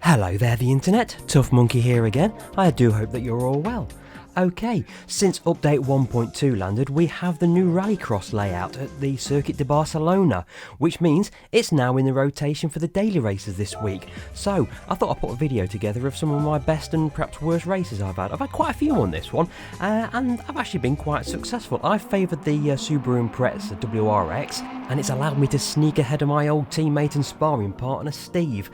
Hello there the internet, Tough Monkey here again. I do hope that you're all well. Okay, since update 1.2 landed, we have the new Rallycross layout at the Circuit de Barcelona, which means it's now in the rotation for the daily races this week. So, I thought I'd put a video together of some of my best and perhaps worst races I've had. I've had quite a few on this one, and I've actually been quite successful. I favoured the Subaru Impreza WRX, and it's allowed me to sneak ahead of my old teammate and sparring partner Steve,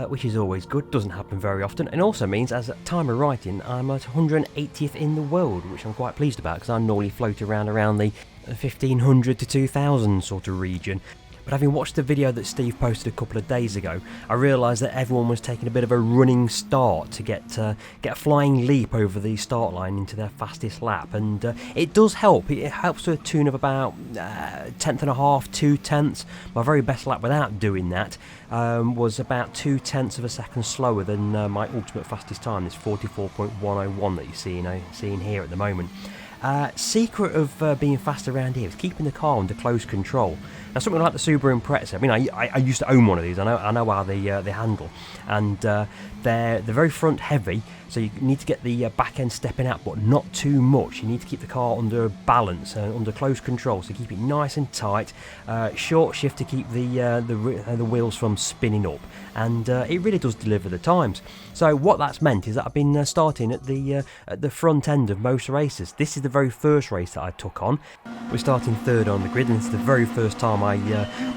which is always good, doesn't happen very often, and also means, as at time of writing, I'm at 180th in the world, which I'm quite pleased about because I normally float around the 1500 to 2000 sort of region. But having watched the video that Steve posted a couple of days ago, I realised that everyone was taking a bit of a running start to get a flying leap over the start line into their fastest lap, and it does help. It helps to a tune of about tenth and a half, 2 tenths. My very best lap without doing that was about 2 tenths of a second slower than my ultimate fastest time, this 44.101 that you're seeing here at the moment. Secret of being fast around here is keeping the car under close control. Now, something like the Subaru Impreza, I mean, I used to own one of these. I know how they handle, and they're very front heavy, so you need to get the back end stepping out, but not too much. You need to keep the car under balance and under close control, so keep it nice and tight. Short shift to keep the wheels from spinning up, and it really does deliver the times. So what that's meant is that I've been starting at the front end of most races. This is the very first race that I took on. We're starting third on the grid, and it's the very first time I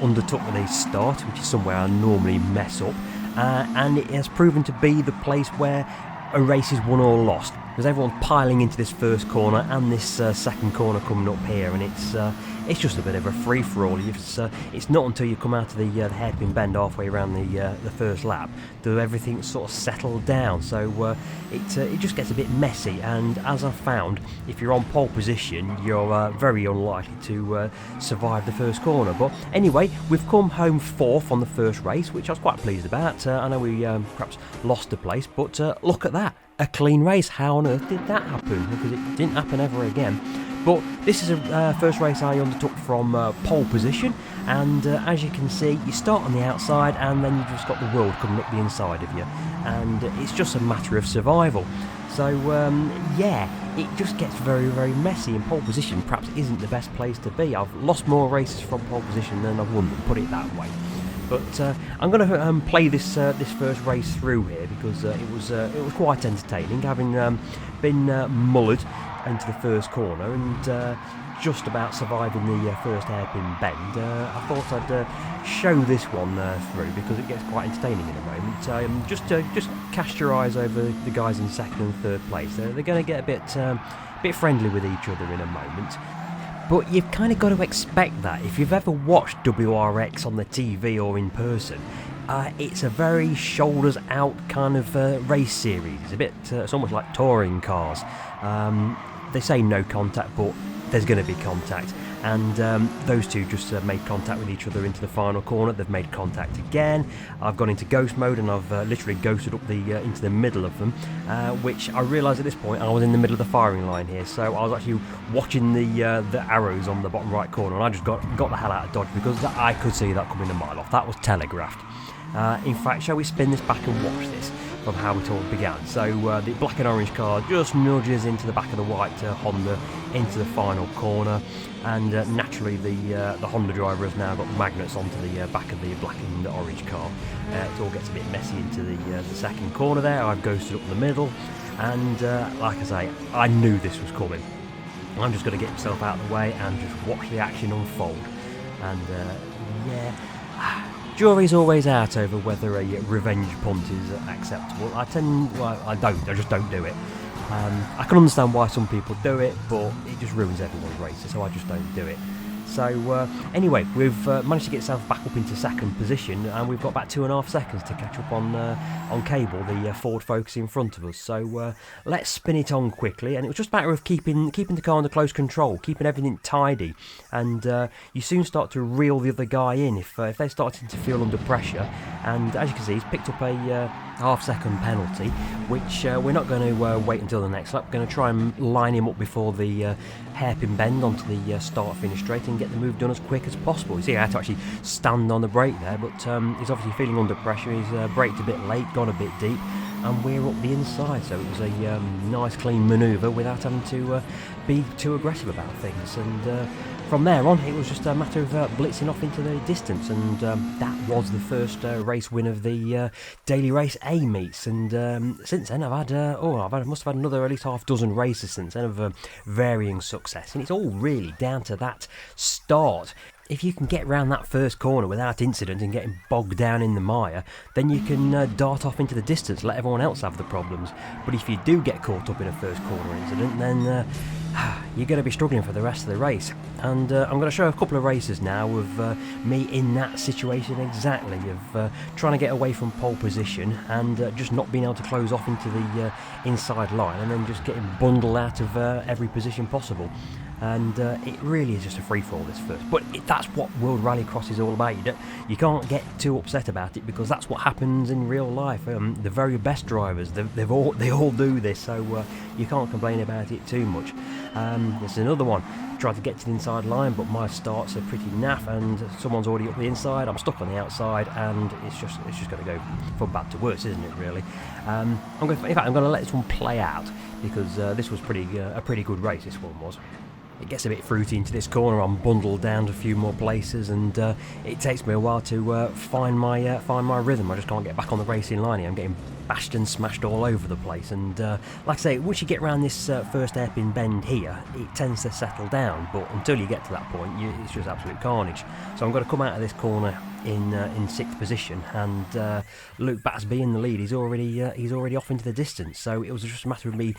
undertook the start, which is somewhere I normally mess up, and it has proven to be the place where a race is won or lost, because everyone's piling into this first corner and this second corner coming up here, and it's just a bit of a free-for-all. It's not until you come out of the hairpin bend halfway around the first lap that everything's sort of settled down, so it just gets a bit messy, and as I've found, if you're on pole position, you're very unlikely to survive the first corner. But anyway, we've come home fourth on the first race, which I was quite pleased about. I know we perhaps lost the place, but look at that, a clean race. How on earth did that happen? Because it didn't happen ever again. But this is a first race I undertook from pole position, and as you can see, you start on the outside and then you've just got the world coming up the inside of you, and it's just a matter of survival. So yeah, it just gets very, very messy, and pole position perhaps isn't the best place to be. I've lost more races from pole position than I've won them, put it that way. But I'm going to play this first race through here, because it was quite entertaining, having been mullered into the first corner and just about surviving the first hairpin bend. I thought I'd show this one through, because it gets quite entertaining in a moment. Just cast your eyes over the guys in second and third place. They're going to get a bit friendly with each other in a moment. But you've kind of got to expect that. If you've ever watched WRX on the TV or in person, it's a very shoulders out kind of race series. It's almost like touring cars. They say no contact, but there's going to be contact. And those two just made contact with each other into the final corner. They've made contact again. I've gone into ghost mode, and I've literally ghosted up into the middle of them, which I realised at this point I was in the middle of the firing line here. So I was actually watching the arrows on the bottom right corner, and I just got the hell out of dodge, because I could see that coming a mile off. That was telegraphed. In fact, shall we spin this back and watch this from how it all began? So the black and orange car just nudges into the back of the white Honda into the final corner, and naturally the Honda driver has now got magnets onto the back of the black and orange car. It all gets a bit messy into the second corner there. I've ghosted up the middle, and like I say, I knew this was coming. I'm just going to get myself out of the way and just watch the action unfold. And yeah, jury's always out over whether a revenge punt is acceptable. I just don't do it. I can understand why some people do it, but it just ruins everyone's races, so I just don't do it. So anyway, we've managed to get ourselves back up into second position, and we've got about 2.5 seconds to catch up on cable, the Ford Focus in front of us. So let's spin it on quickly, and it was just a matter of keeping the car under close control, keeping everything tidy, and you soon start to reel the other guy in if they're starting to feel under pressure. And as you can see, he's picked up a half-second penalty, which we're not going to wait until the next lap. We're going to try and line him up before the hairpin bend onto the start-finish straight and get the move done as quick as possible. You see, I had to actually stand on the brake there, but he's obviously feeling under pressure. He's braked a bit late, gone a bit deep, and we're up the inside, so it was a nice clean manoeuvre without having to be too aggressive about things. And from there on, it was just a matter of blitzing off into the distance, and that was the first race win of the Daily Race A meets. And since then, I've had must have had another at least half dozen races since then of varying success, and it's all really down to that start. If you can get round that first corner without incident and getting bogged down in the mire, then you can dart off into the distance, let everyone else have the problems. But if you do get caught up in a first corner incident, then you're going to be struggling for the rest of the race. And I'm going to show a couple of races now of me in that situation exactly, of trying to get away from pole position and just not being able to close off into the inside line, and then just getting bundled out of every position possible. And it really is just a free-for-all this first. But that's what World Rallycross is all about. You can't get too upset about it, because that's what happens in real life. The very best drivers, they all do this, so you can't complain about it too much. There's another one. Tried to get to the inside line, but my starts are pretty naff, and someone's already up the inside. I'm stuck on the outside, and it's just going to go from bad to worse, isn't it? Really. I'm going to let this one play out, because this was a pretty good race. This one was. It gets a bit fruity into this corner. I'm bundled down to a few more places, and it takes me a while to find my rhythm. I just can't get back on the racing line here. I'm getting bashed and smashed all over the place, and like I say, once you get around this first hairpin bend here, it tends to settle down, but until you get to that point, it's just absolute carnage. So I'm going to come out of this corner in 6th position, and Luke Battersby in the lead. He's already off into the distance, so it was just a matter of me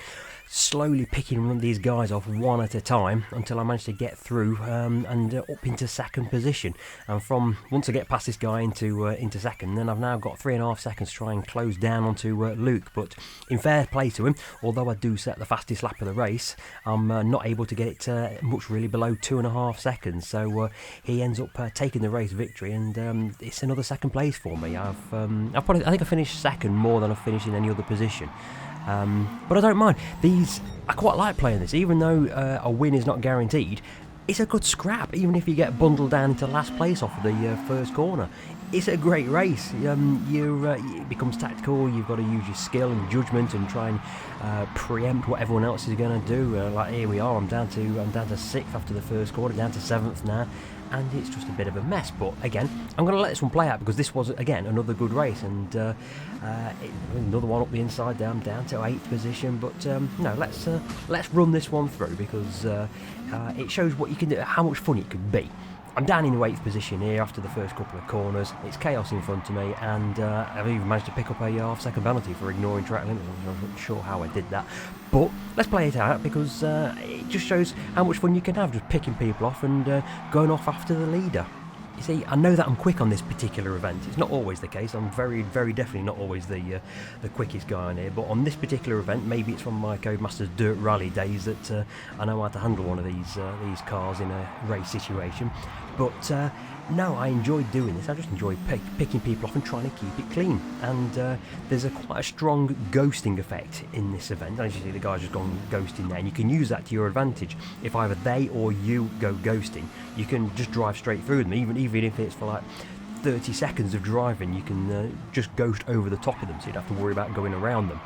slowly picking these guys off one at a time until I managed to get through and up into 2nd position. And from once I get past this guy into second, then I've now got 3.5 seconds to try and close down onto Luke. But in fair play to him, although I do set the fastest lap of the race, I'm not able to get it much really below 2.5 seconds. So he ends up taking the race victory, and it's another 2nd place for me. I think I finished 2nd more than I've finished in any other position. But I don't mind. I quite like playing this, even though a win is not guaranteed. It's a good scrap, even if you get bundled down into last place off of the first corner. It's a great race. It becomes tactical. You've got to use your skill and judgment and try and preempt what everyone else is going to do. Like here we are. I'm down to 6th after the first corner, down to 7th now. And it's just a bit of a mess. But again, I'm going to let this one play out, because this was, again, another good race, and another one up the inside, down to 8th position. But no, let's run this one through, because it shows what you can do, how much fun it could be. I'm down in the 8th position here after the first couple of corners. It's chaos in front of me, and I've even managed to pick up a half-second penalty for ignoring track limits. I'm not sure how I did that, but let's play it out, because it just shows how much fun you can have just picking people off and going off after the leader. You see, I know that I'm quick on this particular event. It's not always the case. I'm very, very definitely not always the quickest guy on here. But on this particular event, maybe it's from my Codemasters Dirt Rally days that I know how to handle one of these cars in a race situation. But no, I enjoy doing this. I just enjoy picking people off and trying to keep it clean. And there's quite a strong ghosting effect in this event. As you see, the guy's just gone ghosting there, and you can use that to your advantage. If either they or you go ghosting, you can just drive straight through them, even if it's for like 30 seconds of driving. You can just ghost over the top of them, so you don't have to worry about going around them.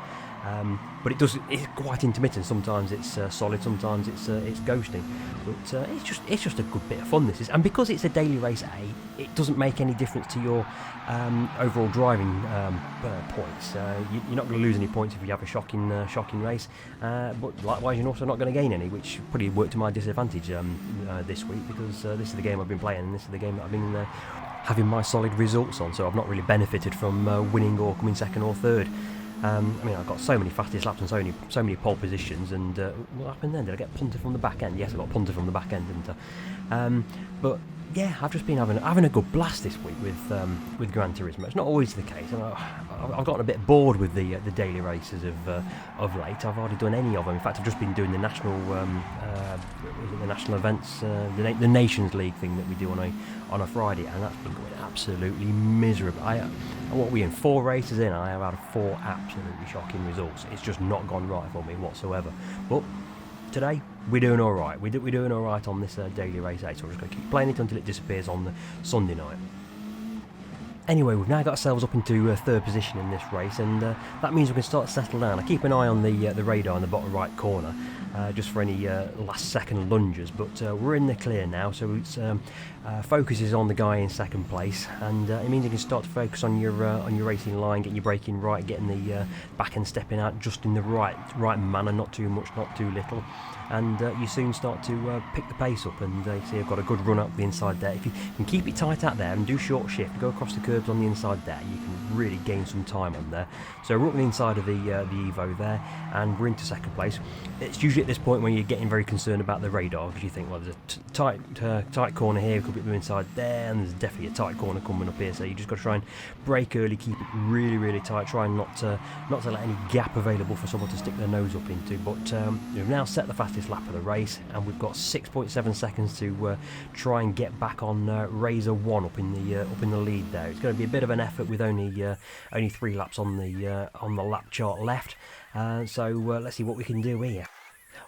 But it's quite intermittent. Sometimes it's solid, sometimes it's ghosting. But it's just a good bit of fun, this is. And because it's a daily race A, it doesn't make any difference to your overall driving points. You're not going to lose any points if you have a shocking race. But likewise, you're also not going to gain any, which probably worked to my disadvantage this week, because this is the game I've been playing, and this is the game that I've been having my solid results on. So I've not really benefited from winning or coming 2nd or 3rd. I mean, I've got so many fastest laps and so many pole positions, and what happened then? Did I get punted from the back end? Yes, I got punted from the back end, didn't I? But yeah, I've just been having a good blast this week with Gran Turismo. It's not always the case, and I've gotten a bit bored with the daily races of late. I've hardly done any of them. In fact, I've just been doing the national events, the Nations League thing that we do on a Friday, and that's been going absolutely miserable. And what we in 4 races in, I have had 4 absolutely shocking results. It's just not gone right for me whatsoever. But today we're doing all right. We're doing all right on this daily race 8. So we're just going to keep playing it until it disappears on the Sunday night. Anyway, we've now got ourselves up into 3rd position in this race, and that means we can start to settle down. I keep an eye on the radar in the bottom right corner, just for any last second lunges, but we're in the clear now, so it's focus is on the guy in 2nd place, and it means you can start to focus on your racing line, getting your braking right, getting the back end stepping out just in the right manner, not too much, not too little, and you soon start to pick the pace up. And you see I've got a good run up the inside there. If you can keep it tight out there and do short shift, go across the curbs on the inside there, you can really gain some time on there. So we're up the inside of the Evo there, and we're into 2nd place. It's usually at this point when you're getting very concerned about the radar, because you think, well, there's a tight corner here, could be the inside there, and there's definitely a tight corner coming up here. So you just got to try and brake early, keep it really tight, try and not to let any gap available for someone to stick their nose up into. But we've now set the fastest lap of the race, and we've got 6.7 seconds to try and get back on Razor 1 up in the lead there. It's going to be a bit of an effort with only 3 laps on the lap chart left. So let's see what we can do here.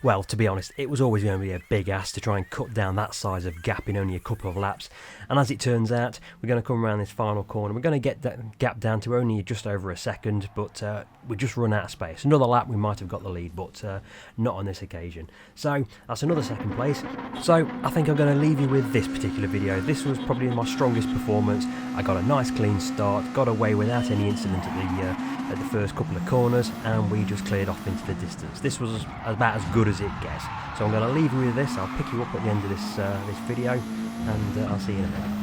Well, to be honest, it was always going to be a big ask to try and cut down that size of gap in only a couple of laps, and as it turns out, we're going to come around this final corner. We're going to get that gap down to only just over a second, but we just run out of space. Another lap we might have got the lead, but not on this occasion. So that's another 2nd place. So I think I'm going to leave you with this particular video. This was probably my strongest performance. I got a nice clean start, got away without any incident at the first couple of corners, and we just cleared off into the distance. This was about as good as it gets. So I'm going to leave you with this. I'll pick you up at the end of this video, and I'll see you in a minute.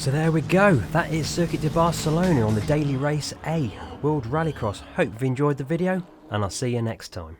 So there we go, that is Circuit de Barcelona on the Daily Race A World Rallycross. Hope you've enjoyed the video, and I'll see you next time.